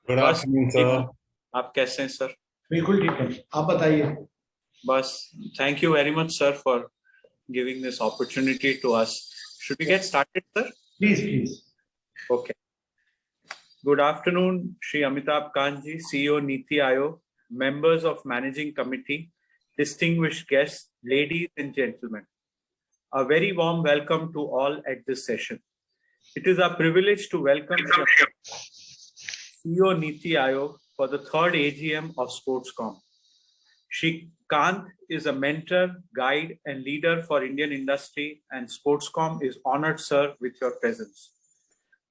Good बस afternoon ठीक sir. हूँ। आप कैसे हैं सर? बिल्कुल ठीक है, आप बताइए। बस thank you very much sir for giving this opportunity to us. Should we get started, sir? Please. Okay. Good afternoon, Shri Amitabh Kant ji, CEO Niti Aayog, members of Managing Committee, distinguished guests, ladies and gentlemen. A very warm welcome to all at this session. It is our privilege to welcome Shri CEO Niti Aayog for the third AGM of Sportscom. Shri Kant is a mentor, guide, and leader for Indian industry, and Sportscom is honored, sir, with your presence.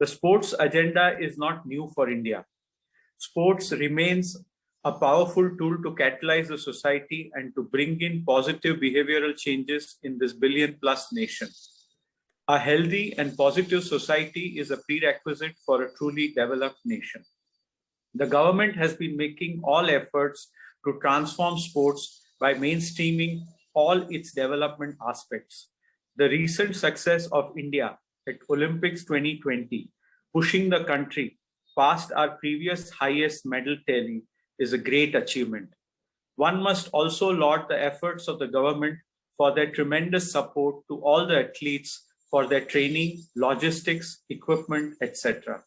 The sports agenda is not new for India. Sports remains a powerful tool to catalyze the society and to bring in positive behavioral changes in this billion-plus nation. A healthy and positive society is a prerequisite for a truly developed nation. The government has been making all efforts to transform sports by mainstreaming all its development aspects. The recent success of India at Olympics 2020, pushing the country past our previous highest medal tally, is a great achievement. One must also laud the efforts of the government for their tremendous support to all the athletes for their training, logistics, equipment, etc.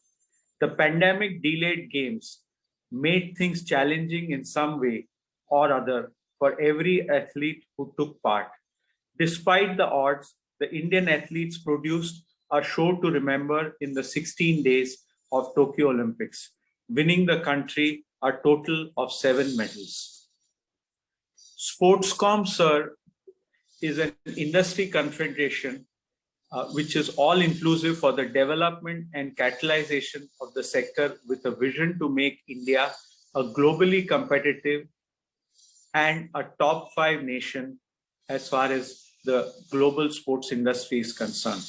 The pandemic delayed games, made things challenging in some way or other for every athlete who took part. Despite the odds, the Indian athletes produced a show to remember in the 16 days of Tokyo Olympics, winning the country a total of 7 medals. Sportscom, sir, is an industry confederation which is all-inclusive for the development and catalyzation of the sector with a vision to make India a globally competitive and a top 5 nation as far as the global sports industry is concerned.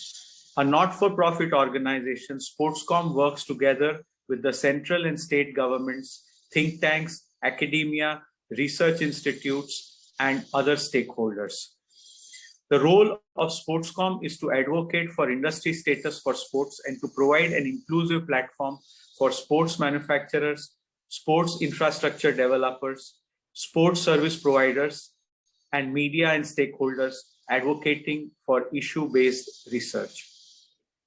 A not-for-profit organization, Sportscom works together with the central and state governments, think tanks, academia, research institutes, and other stakeholders. The role of Sportscom is to advocate for industry status for sports and to provide an inclusive platform for sports manufacturers, sports infrastructure developers, sports service providers, and media and stakeholders advocating for issue-based research.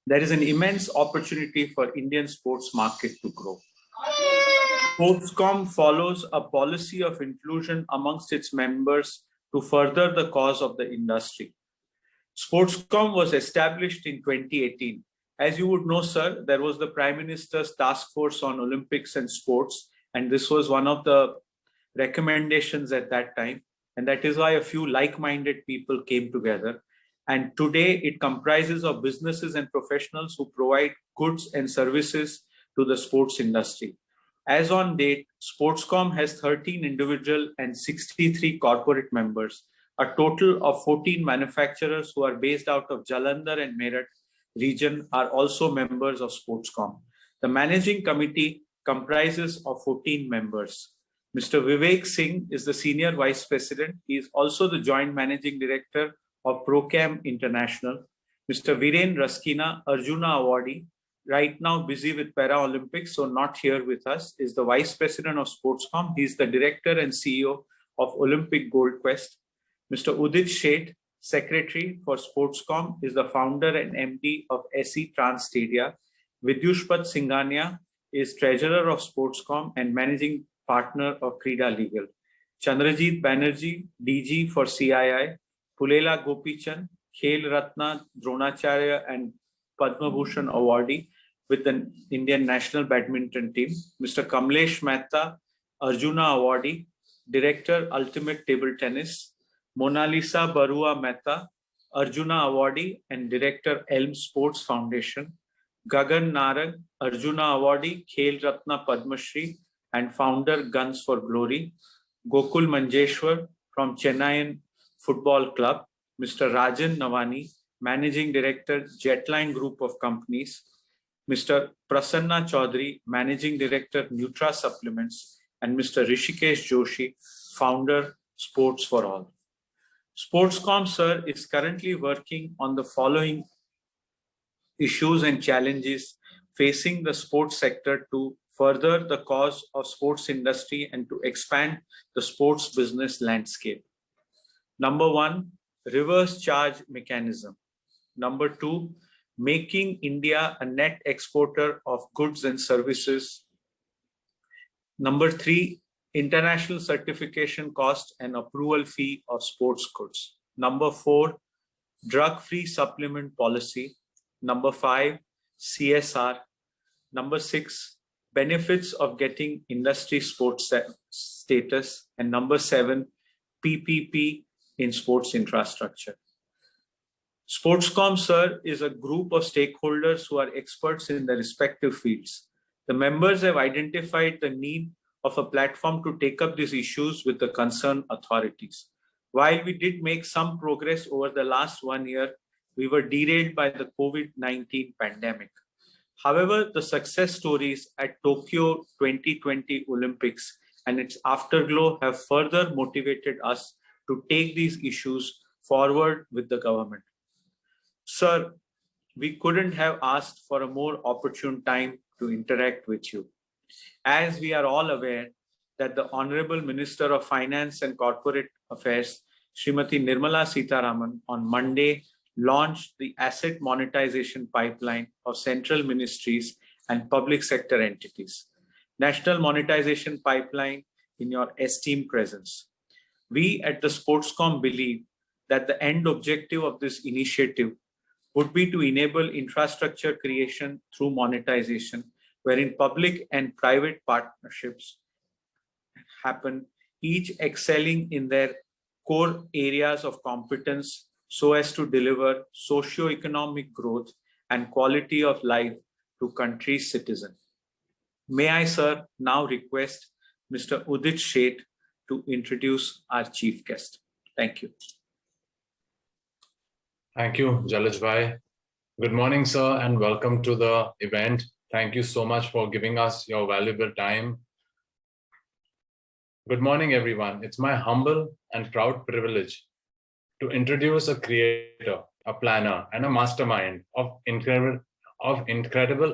There is an immense opportunity for Indian sports market to grow. Sportscom follows a policy of inclusion amongst its members to further the cause of the industry. Sportscom was established in 2018. As you would know, sir, there was the Prime Minister's Task Force on Olympics and Sports, and this was one of the recommendations at that time. And that is why a few like-minded people came together. And today it comprises of businesses and professionals who provide goods and services to the sports industry. As on date, Sportscom has 13 individual and 63 corporate members. A total of 14 manufacturers who are based out of Jalandhar and Meerut region are also members of Sportscom. The managing committee comprises of 14 members. Mr. Vivek Singh is the senior vice president. He is also the joint managing director of Procam International. Mr. Viren Raskina, Arjuna awardee, right now busy with Paralympics, so not here with us, is the vice president of Sportscom. He is the director and CEO of Olympic Gold Quest. Mr. Udit Sheth, secretary for Sportscom, is the founder and MD of SE Trans Stadia. Vidyushpat Singhania is treasurer of Sportscom and managing partner of Krida Legal. Chandrajit Banerjee, DG for CII. Pulela Gopichand, Khel Ratna, Dronacharya and Padma Bhushan awardee with the Indian national badminton team. Mr. Kamlesh Mehta, Arjuna awardee, director Ultimate Table Tennis. Mona Lisa Barua Mehta, Arjuna awardee and director Elm Sports Foundation. Gagan Narang, Arjuna awardee, Khel Ratna Padma Shri and founder Guns for Glory. Gokul Manjeshwar from Chennai Football Club. Mr. Rajan Navani, Managing Director, Jetline Group of Companies. Mr. Prasanna Chaudhary, Managing Director, Nutra Supplements. And Mr. Rishikesh Joshi, Founder, Sports for All. Sportscom, sir, is currently working on the following issues and challenges facing the sports sector to further the cause of sports industry and to expand the sports business landscape. Number 1, reverse charge mechanism. Number 2, making India a net exporter of goods and services. Number 3, international certification cost and approval fee of sports goods. Number 4, drug-free supplement policy. Number 5, CSR. Number 6, benefits of getting industry sports status. And number 7, PPP in sports infrastructure. Sportscom, sir, is a group of stakeholders who are experts in their respective fields. The members have identified the need of a platform to take up these issues with the concerned authorities. While we did make some progress over the last 1 year, we were derailed by the COVID-19 pandemic. However, the success stories at Tokyo 2020 Olympics and its afterglow have further motivated us to take these issues forward with the government. Sir, we couldn't have asked for a more opportune time to interact with you. As we are all aware that the Honorable Minister of Finance and Corporate Affairs, Srimati Nirmala Sitharaman, on Monday launched the asset monetization pipeline of central ministries and public sector entities. National monetization pipeline in your esteemed presence. We at the Sportscom believe that the end objective of this initiative would be to enable infrastructure creation through monetization, wherein public and private partnerships happen, each excelling in their core areas of competence so as to deliver socio-economic growth and quality of life to country's citizens. May I, sir, now request Mr. Udit Sheth to introduce our chief guest. Thank you. Thank you, Jalaj Bhai. Good morning, sir, and welcome to the event. Thank you so much for giving us your valuable time. Good morning, everyone. It's my humble and proud privilege to introduce a creator, a planner, and a mastermind of Incredible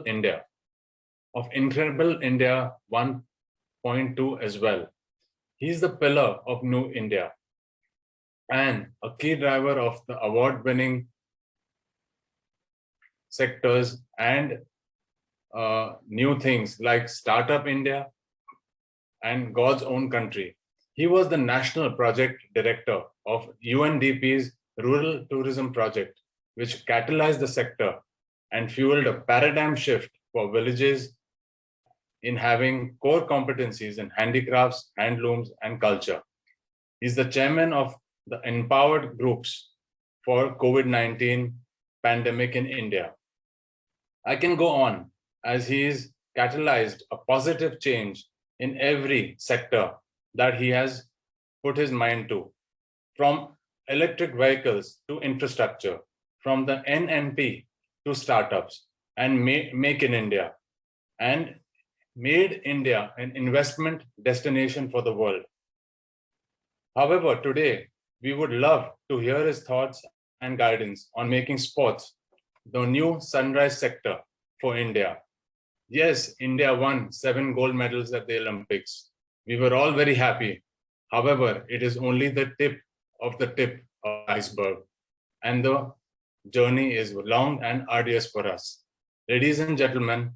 India, of Incredible India 1.2 as well. He's the pillar of New India and a key driver of the award-winning sectors and new things like Startup India and God's Own Country. He was the National Project Director of UNDP's Rural Tourism Project, which catalyzed the sector and fueled a paradigm shift for villages in having core competencies in handicrafts, handlooms, and culture. He's the chairman of the empowered groups for COVID-19 pandemic in India. I can go on as he's catalyzed a positive change in every sector that he has put his mind to, from electric vehicles to infrastructure, from the NMP to startups, and make in India, and made India an investment destination for the world. However, today, we would love to hear his thoughts and guidance on making sports the new sunrise sector for India. Yes, India won 7 gold medals at the Olympics. We were all very happy. However, it is only the tip of the iceberg, and the journey is long and arduous for us. Ladies and gentlemen,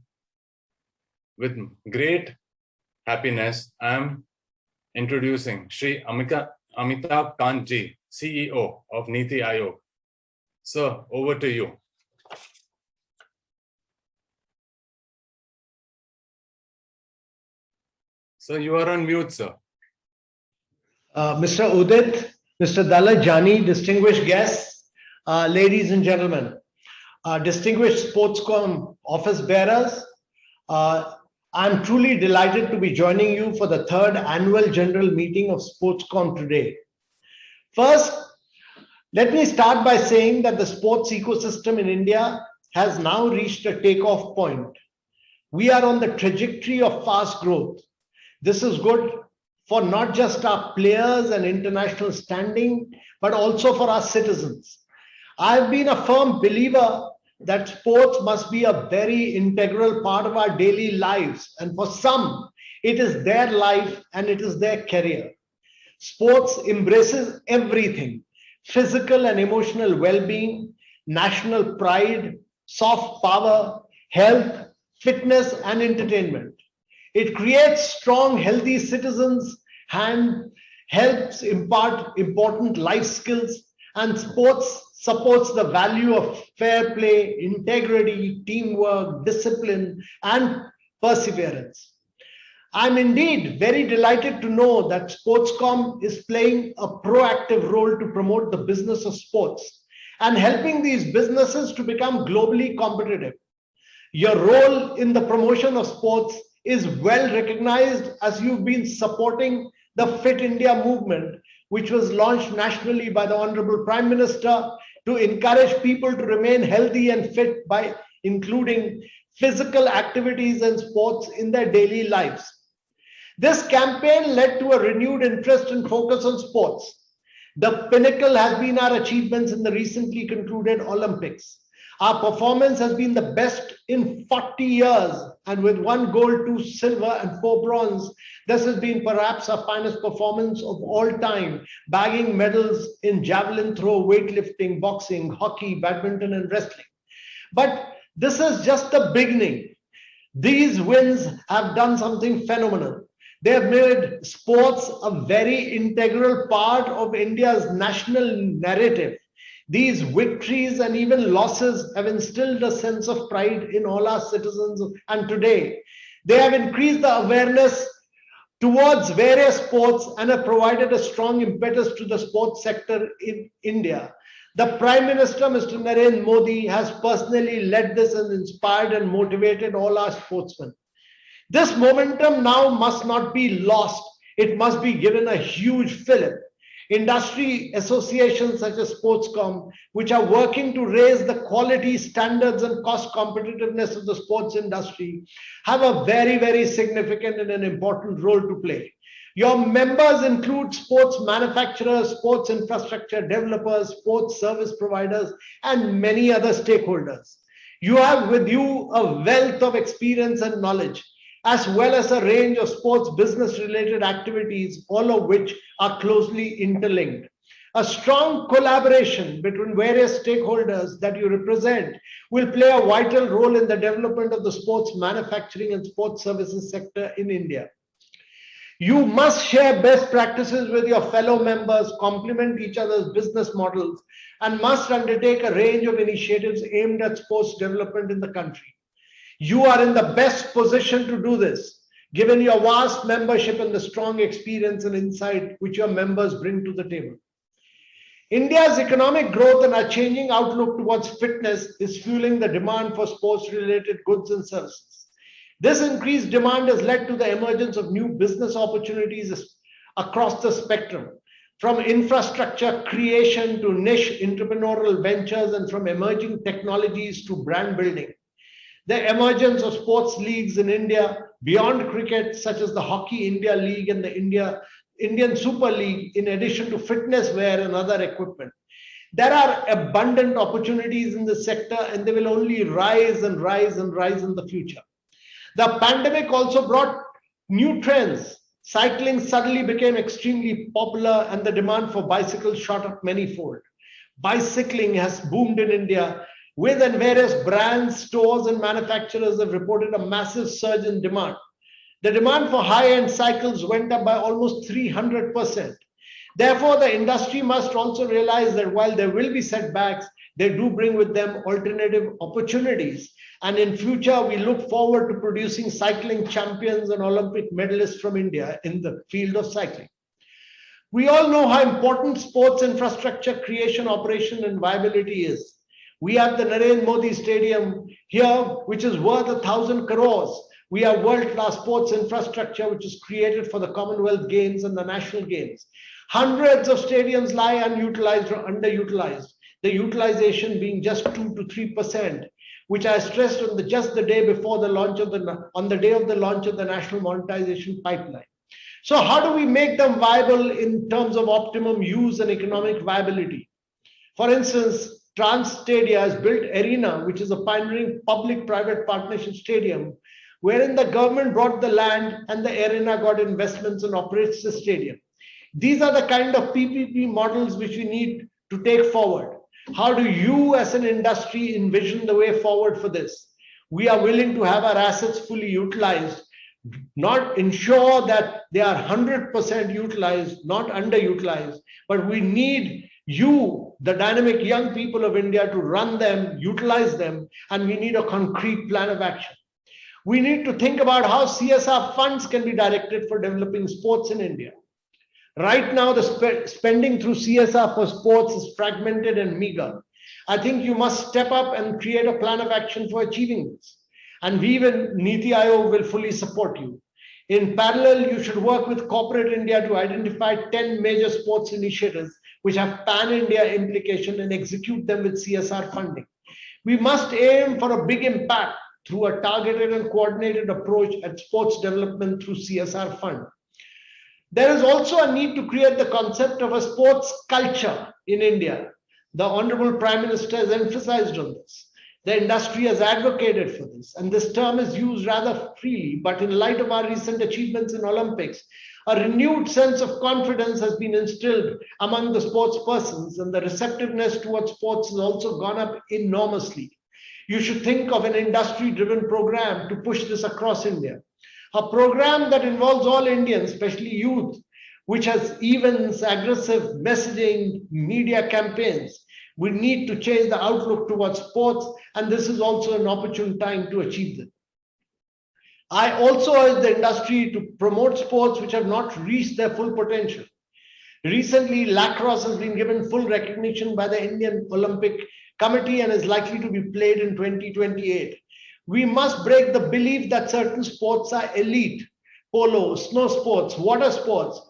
with great happiness, I am introducing Shri Amitabh Kant ji, CEO of Niti Aayog. Sir, over to you. Sir, you are on mute, sir. Mr. Udit, Mr. Dalal Jani, distinguished guests, ladies and gentlemen, distinguished Sportscom office bearers, I'm truly delighted to be joining you for the 3rd annual general meeting of Sportscom today. First, let me start by saying that the sports ecosystem in India has now reached a takeoff point. We are on the trajectory of fast growth. This is good for not just our players and international standing, but also for our citizens. I've been a firm believer that sports must be a very integral part of our daily lives. And for some, it is their life and it is their career. Sports embraces everything: physical and emotional well being, national pride, soft power, health, fitness, and entertainment. It creates strong, healthy citizens and helps impart important life skills, and sports supports the value of fair play, integrity, teamwork, discipline, and perseverance. I'm indeed very delighted to know that Sportscom is playing a proactive role to promote the business of sports and helping these businesses to become globally competitive. Your role in the promotion of sports is well recognized, as you've been supporting the Fit India movement, which was launched nationally by the Honorable Prime Minister to encourage people to remain healthy and fit by including physical activities and sports in their daily lives. This campaign led to a renewed interest and focus on sports. The pinnacle has been our achievements in the recently concluded Olympics. Our performance has been the best in 40 years, and with 1 gold, 2 silver, and 4 bronze, this has been perhaps our finest performance of all time, bagging medals in javelin throw, weightlifting, boxing, hockey, badminton, and wrestling. But this is just the beginning. These wins have done something phenomenal. They have made sports a very integral part of India's national narrative. These victories and even losses have instilled a sense of pride in all our citizens, and today they have increased the awareness towards various sports and have provided a strong impetus to the sports sector in India. The Prime Minister, Mr. Narendra Modi, has personally led this and inspired and motivated all our sportsmen. This momentum now must not be lost. It must be given a huge fillip. Industry associations such as Sportscom, which are working to raise the quality standards and cost competitiveness of the sports industry, have a very, very significant and an important role to play. Your members include sports manufacturers, sports infrastructure developers, sports service providers, and many other stakeholders. You have with you a wealth of experience and knowledge, as well as a range of sports business related activities, all of which are closely interlinked. A strong collaboration between various stakeholders that you represent will play a vital role in the development of the sports manufacturing and sports services sector in India. You must share best practices with your fellow members, complement each other's business models, and must undertake a range of initiatives aimed at sports development in the country. You are in the best position to do this, given your vast membership and the strong experience and insight which your members bring to the table. India's economic growth and our changing outlook towards fitness is fueling the demand for sports-related goods and services. This increased demand has led to the emergence of new business opportunities across the spectrum, from infrastructure creation to niche entrepreneurial ventures, and from emerging technologies to brand building. The emergence of sports leagues in India beyond cricket, such as the Hockey India League and the Indian Super League, in addition to fitness wear and other equipment. There are abundant opportunities in the sector, and they will only rise and rise and rise in the future. The pandemic also brought new trends. Cycling suddenly became extremely popular, and the demand for bicycles shot up manyfold. Bicycling has boomed in India, with and various brands, stores, and manufacturers have reported a massive surge in demand. The demand for high-end cycles went up by almost 300%. Therefore, the industry must also realize that while there will be setbacks, they do bring with them alternative opportunities. And in future, we look forward to producing cycling champions and Olympic medalists from India in the field of cycling. We all know how important sports infrastructure creation, operation, and viability is. We have the Narendra Modi Stadium here, which is worth 1,000 crores. We have world-class sports infrastructure, which is created for the Commonwealth Games and the National Games. Hundreds of stadiums lie unutilized or underutilized, the utilization being just 2 to 3%, which I stressed on just the day before the launch of on the day of the launch of the National Monetization Pipeline. So how do we make them viable in terms of optimum use and economic viability? For instance, Stadia has built Arena, which is a pioneering public-private partnership stadium, wherein the government brought the land and the Arena got investments and operates the stadium. These are the kind of PPP models which we need to take forward. How do you as an industry envision the way forward for this? We are willing to have our assets fully utilized, not ensure that they are 100% utilized, not underutilized, but we need you, the dynamic young people of India, to run them, utilize them, and we need a concrete plan of action. We need to think about how CSR funds can be directed for developing sports in India. Right now, the spending through CSR for sports is fragmented and meager. I think you must step up and create a plan of action for achieving this. And we will, Niti Aayog will fully support you. In parallel, you should work with corporate India to identify 10 major sports initiatives which have pan-India implication and execute them with CSR funding. We must aim for a big impact through a targeted and coordinated approach at sports development through CSR fund. There is also a need to create the concept of a sports culture in India. The Honorable Prime Minister has emphasized on this. The industry has advocated for this, and this term is used rather freely, but in light of our recent achievements in Olympics, a renewed sense of confidence has been instilled among the sports persons, and the receptiveness towards sports has also gone up enormously. You should think of an industry-driven program to push this across India. A program that involves all Indians, especially youth, which has events, aggressive messaging, media campaigns. We need to change the outlook towards sports, and this is also an opportune time to achieve them. I also urge the industry to promote sports which have not reached their full potential. Recently, lacrosse has been given full recognition by the Indian Olympic Committee and is likely to be played in 2028. We must break the belief that certain sports are elite. Polo, snow sports, water sports,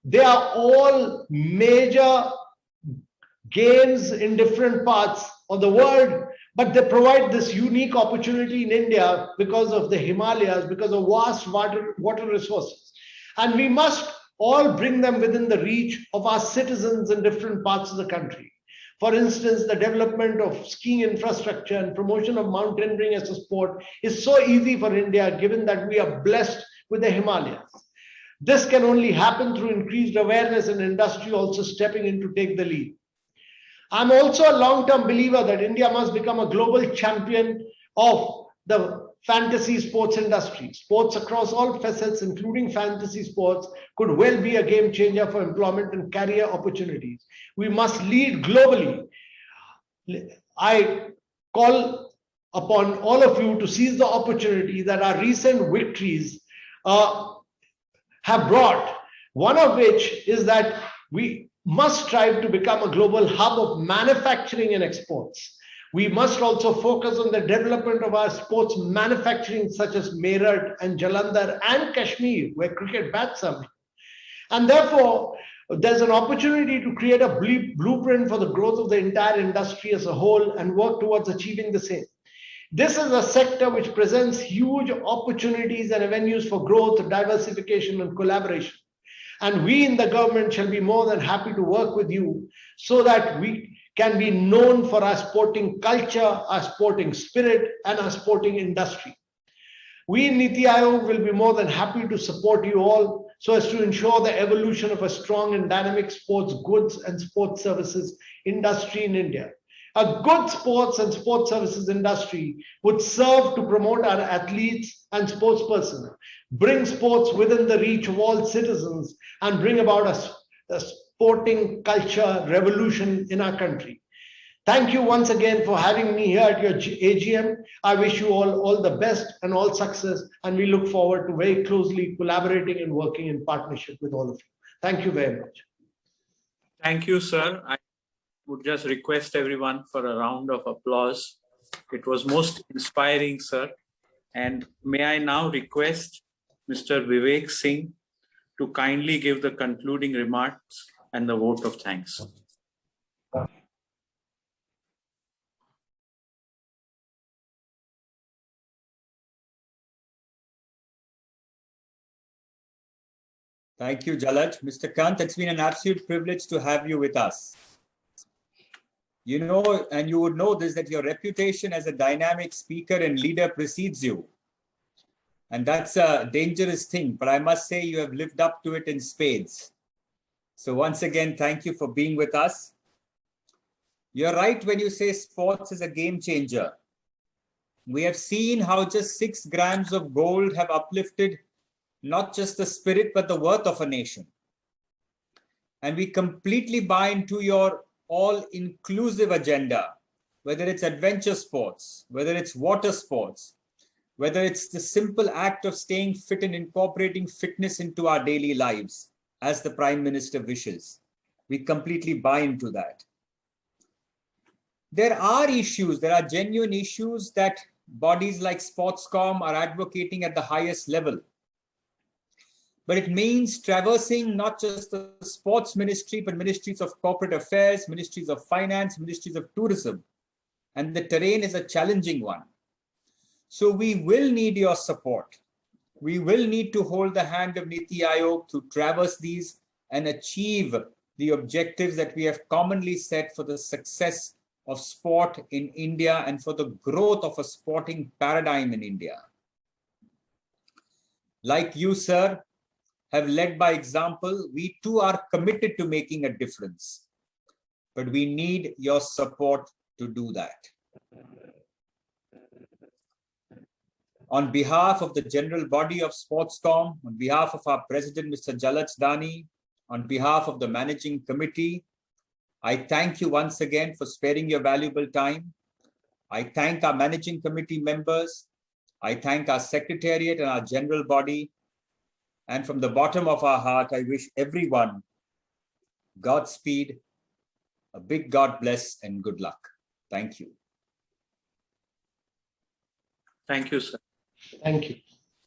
they are all major games in different parts of the world, but they provide this unique opportunity in India because of the Himalayas, because of vast water resources. And we must all bring them within the reach of our citizens in different parts of the country. For instance, the development of skiing infrastructure and promotion of mountaineering as a sport is so easy for India, given that we are blessed with the Himalayas. This can only happen through increased awareness and industry also stepping in to take the lead. I'm also a long-term believer that India must become a global champion of the fantasy sports industry. Sports across all facets, including fantasy sports, could well be a game changer for employment and career opportunities. We must lead globally. I call upon all of you to seize the opportunity that our recent victories have brought, one of which is that we must strive to become a global hub of manufacturing and exports. We must also focus on the development of our sports manufacturing, such as Meerut and Jalandhar and Kashmir, where cricket bats are made. And therefore, there's an opportunity to create a blueprint for the growth of the entire industry as a whole and work towards achieving the same. This is a sector which presents huge opportunities and avenues for growth, diversification, and collaboration. And we in the government shall be more than happy to work with you so that we can be known for our sporting culture, our sporting spirit, and our sporting industry. We in Niti Aayog will be more than happy to support you all so as to ensure the evolution of a strong and dynamic sports goods and sports services industry in India. A good sports and sports services industry would serve to promote our athletes and sports personnel, bring sports within the reach of all citizens, and bring about a sporting culture revolution in our country. Thank you once again for having me here at your AGM. I wish you all the best and all success, and we look forward to very closely collaborating and working in partnership with all of you. Thank you very much. Thank you, sir. I would just request everyone for a round of applause. It was most inspiring, sir. And may I now request Mr. Vivek Singh to kindly give the concluding remarks and the vote of thanks. Thank you, Jalaj. Mr. Kant, it's been an absolute privilege to have you with us. You know, and you would know this, that your reputation as a dynamic speaker and leader precedes you. And that's a dangerous thing, but I must say you have lived up to it in spades. So once again, thank you for being with us. You're right when you say sports is a game changer. We have seen how just 6 grams of gold have uplifted not just the spirit, but the worth of a nation. And we completely buy into your all-inclusive agenda, whether it's adventure sports, whether it's water sports, whether it's the simple act of staying fit and incorporating fitness into our daily lives, as the Prime Minister wishes. We completely buy into that. There are issues, there are genuine issues that bodies like Sportscom are advocating at the highest level. But it means traversing not just the sports ministry, but ministries of corporate affairs, ministries of finance, ministries of tourism. And the terrain is a challenging one. So we will need your support. We will need to hold the hand of Niti Aayog to traverse these and achieve the objectives that we have commonly set for the success of sport in India and for the growth of a sporting paradigm in India. Like you, sir, have led by example, we too are committed to making a difference. But we need your support to do that. On behalf of the general body of Sportscom, on behalf of our president, Mr. Jalaj Dani, on behalf of the managing committee, I thank you once again for sparing your valuable time. I thank our managing committee members. I thank our secretariat and our general body. And from the bottom of our heart, I wish everyone Godspeed, a big God bless, and good luck. Thank you. Thank you, sir. Thank you.